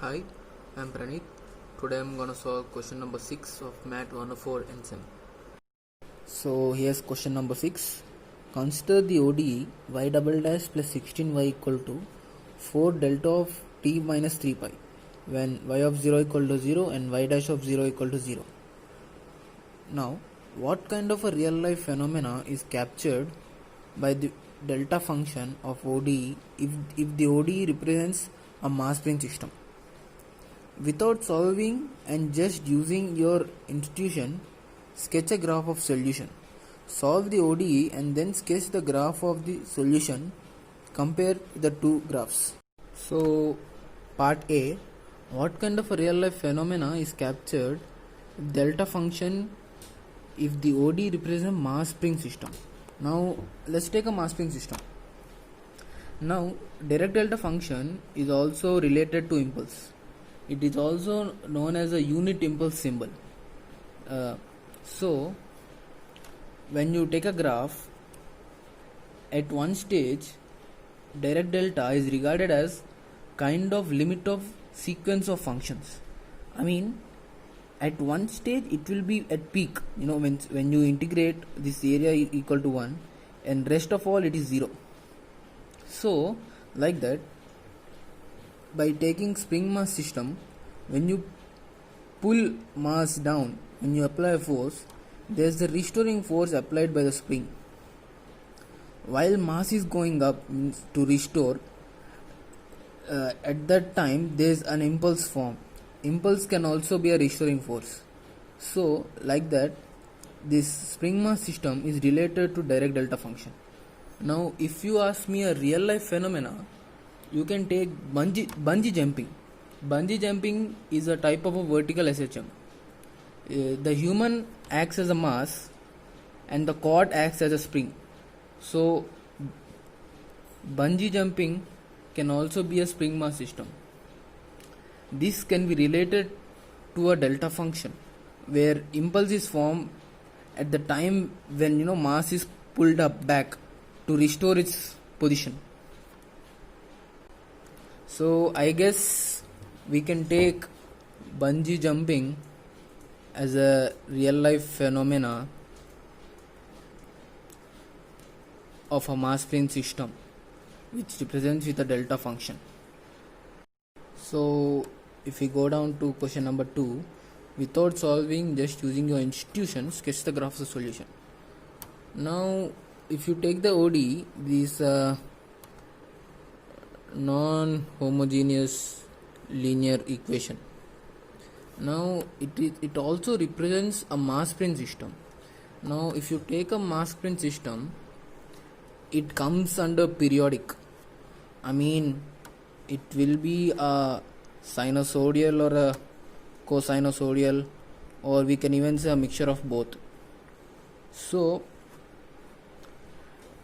Hi, I'm Praneeth. Today I'm gonna solve question number 6 of Math 104 NSEM. So here's question number 6. Consider the ODE y double dash plus 16y equal to 4 delta of t minus 3 pi when y of 0 equal to 0 and y dash of 0 equal to 0. Now, what kind of a real life phenomena is captured by the delta function of ODE if the ODE represents a mass spring system? Without solving and just using your intuition, sketch a graph of solution. Solve the ODE and then sketch the graph of the solution. Compare the two graphs. So, part A, what kind of a real life phenomena is captured if delta function if the ODE represents a mass spring system? Now, let's take a mass spring system. Now, Dirac delta function is also related to impulse. It is also known as a unit impulse symbol. So, when you take a graph, at one stage, Dirac delta is regarded as kind of limit of sequence of functions. I mean, at one stage it will be at peak. When you integrate this area equal to 1, and rest of all it is 0. So, like that, by taking spring mass system, when you pull mass down, when you apply a force, there is the restoring force applied by the spring. While mass is going up, means to restore, at that time there is an impulse form. Impulse can also be a restoring force. So, like that, this spring mass system is related to Dirac delta function. Now, if you ask me a real life phenomena, you can take bungee jumping. Bungee jumping is a type of a vertical SHM. The human acts as a mass and the cord acts as a spring. So, bungee jumping can also be a spring mass system. This can be related to a delta function where impulse is formed at the time when mass is pulled up back to restore its position. So I guess we can take bungee jumping as a real life phenomena of a mass spring system which represents with a delta function. So if we go down to question number 2, without solving, just using your intuition, sketch the graph of the solution. Now if you take the ODE, this non-homogeneous linear equation. Now it also represents a mass spring system. Now if you take a mass spring system, it comes under periodic. I mean, it will be a sinusoidal or a cosinusoidal, or we can even say a mixture of both. So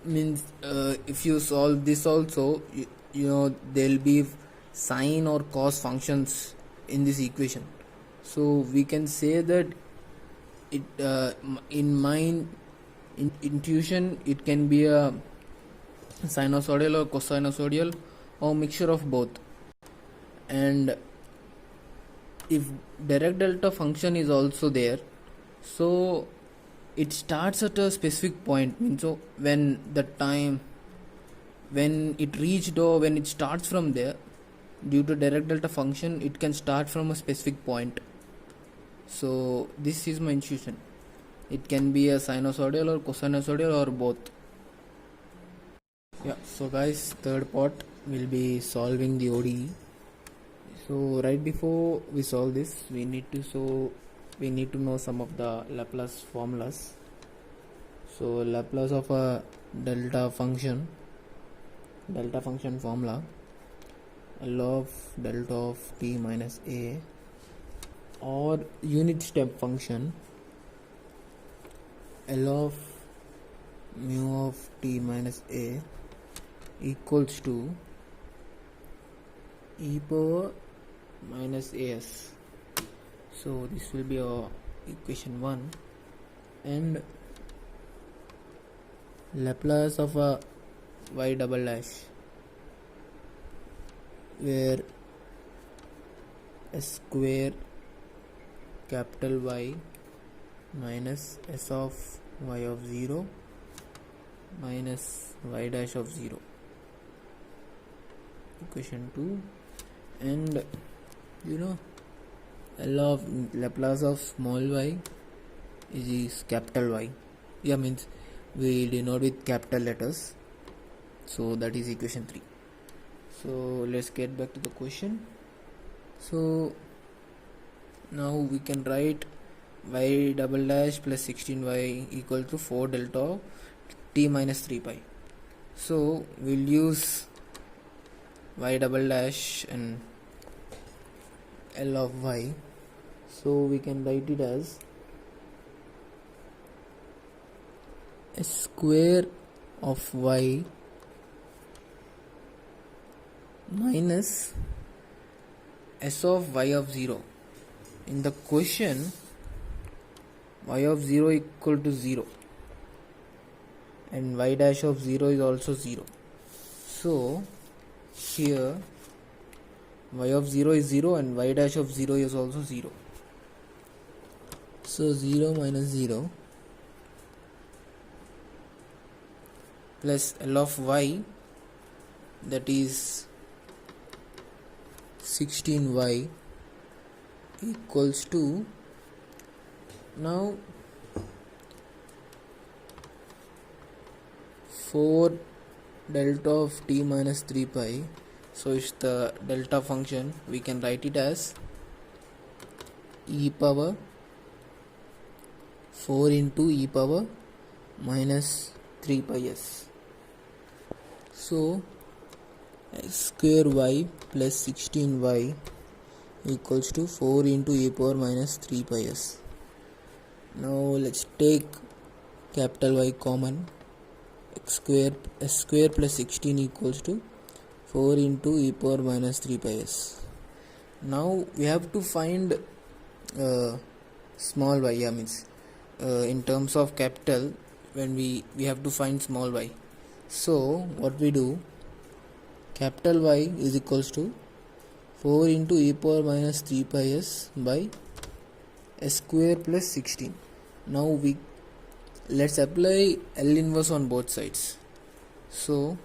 means if you solve this also, there will be sine or cos functions in this equation. So we can say that it in my intuition it can be a sinusoidal or cosinusoidal or mixture of both. And if Dirac delta function is also there, so it starts at a specific point. So when it reached, or when it starts from there, due to Dirac delta function, it can start from a specific point. So this is my intuition. It can be a sinusoidal or cosinusoidal or both. Yeah, so guys, third part will be solving the ODE. So right before we solve this, we need to know some of the Laplace formulas. So Laplace of a delta function formula, L of delta of t minus a, or unit step function, L of mu of t minus a equals to e power minus as. So this will be our equation 1. And Laplace of a y double dash, where s square capital Y minus s of y of 0 minus y dash of 0, equation 2. And L of Laplace of small y is capital Y. Means we denote with capital letters, so that is equation 3. So let's get back to the question. So now we can write y double dash plus 16y equal to 4 delta t minus 3 pi. So we'll use y double dash and L of y, so we can write it as s square of y minus s of y of 0. In the question, y of 0 equal to 0 and y dash of 0 is also 0. So here y of 0 is 0 and y dash of 0 is also 0. So 0 minus 0 plus L of y, that is 16y, equals to, now 4 delta of t minus 3 pi. So it's the delta function. We can write it as e power 4 into e power minus 3 pi s. So x square y plus 16y equals to 4 into e power minus 3 pi s. Now let's take capital Y common. S square plus 16 equals to 4 into e power minus 3 pi s. Now we have to find small y. Means in terms of capital, when we have to find small y. So what we do, capital Y is equals to 4 into e power minus 3 pi s by s square plus 16. Now let's apply L inverse on both sides. So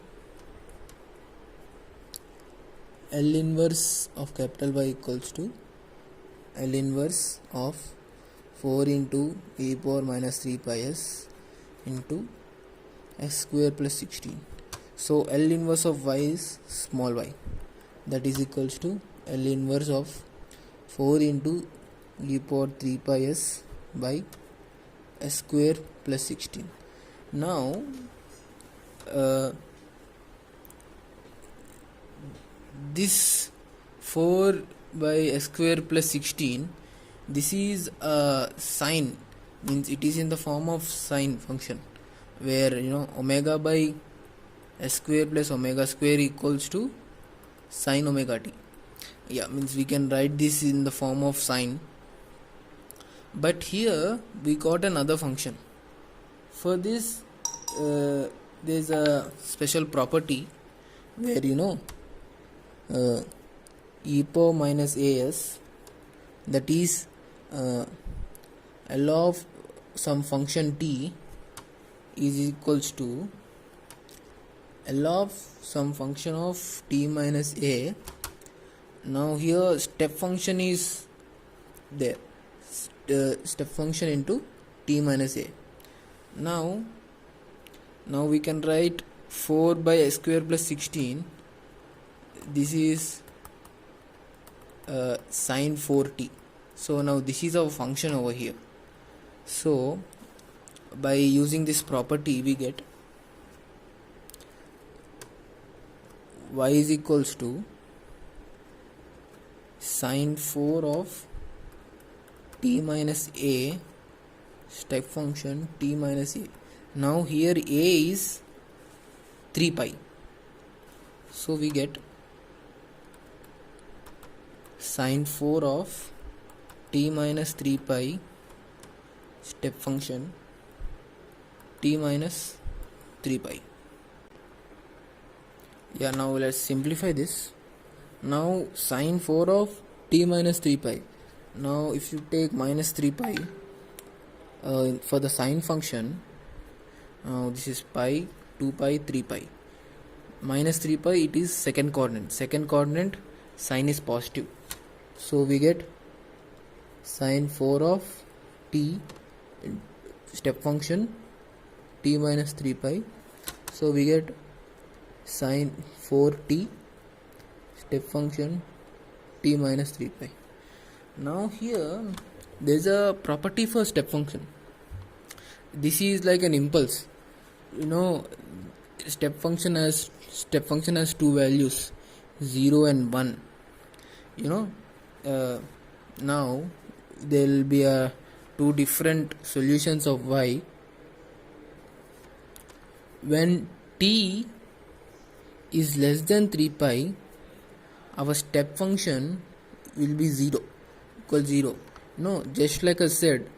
L inverse of capital Y equals to L inverse of 4 into e power minus 3 pi s into x square plus 16. So L inverse of y is small y, that is equals to L inverse of 4 into e power 3 pi s by s square plus 16. Now this 4 by s square plus 16, this is a sine, means it is in the form of sine function, where omega by s square plus omega square equals to sine omega t. Means we can write this in the form of sine. But here we got another function. For this there is a special property where e power minus as, that is L of some function t is equals to L of some function of t minus a. Now here step function is there, step function into t minus a. Now we can write 4 by s square plus 16, this is sine 4t. So now this is our function over here. So by using this property we get y is equals to sine 4 of t minus a, step function t minus a. Now here a is 3 pi, so we get sine 4 of t minus 3 pi, step function t minus 3 pi. Now let's simplify this. Now sine 4 of t t minus 3 pi. Now if you take minus 3 pi for the sine function, this is pi, 2 pi, 3 pi. Minus 3 pi, it is second coordinate, sine is positive, so we get sine 4 of t step function t minus 3 pi, so we get sine 4t step function t minus 3 pi. Now here there is a property for step function. This is like an impulse, step function has two values, 0 and 1. Now there will be two different solutions of y. When t is less than 3 pi, our step function will be 0, equal 0. Just like I said,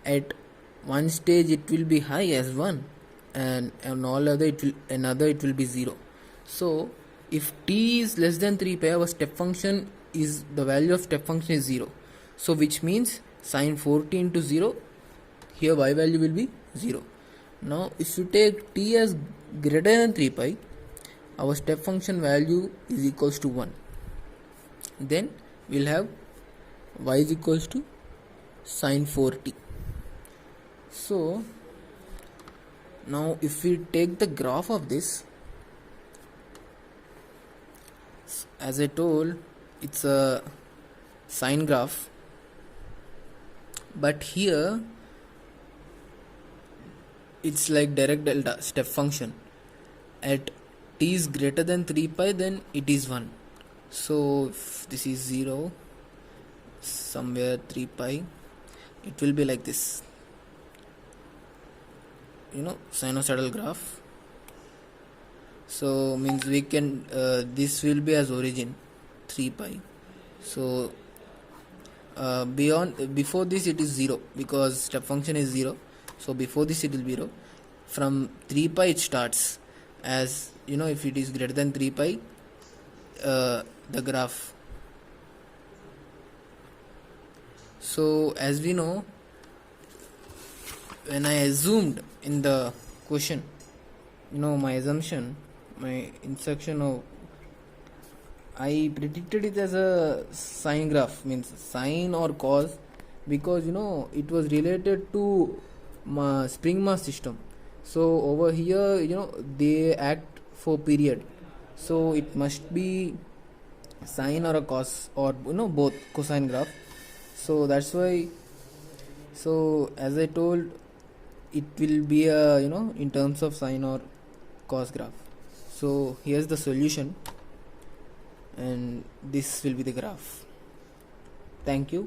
at one stage it will be high as 1, and on all other it will be 0. So if t is less than 3 pi, our step function is, the value of step function is 0. So which means sine 4t into 0, here y value will be 0. Now if you take t as greater than 3 pi, our step function value is equals to 1. Then we'll have y is equals to sine 4t. So now if we take the graph of this, as I told, it's a sine graph, but here it's like direct delta step function. At t is greater than 3 pi, then it is 1. So if this is 0, somewhere 3 pi, it will be like this, sinusoidal graph. So means we can this will be as origin 3 pi. So before this it is 0, because step function is 0. So before this it will be 0. From 3 pi it starts, as if it is greater than 3 pi, the graph. So as we know, when I assumed in the question, my assumption, my instruction of, I predicted it as a sine graph, means sine or cos, because it was related to spring mass system. So over here they act for period, so it must be sine or a cos, or both, cosine graph. So that's why, so as I told, it will be a in terms of sine or cos graph. So here's the solution, and this will be the graph. Thank you.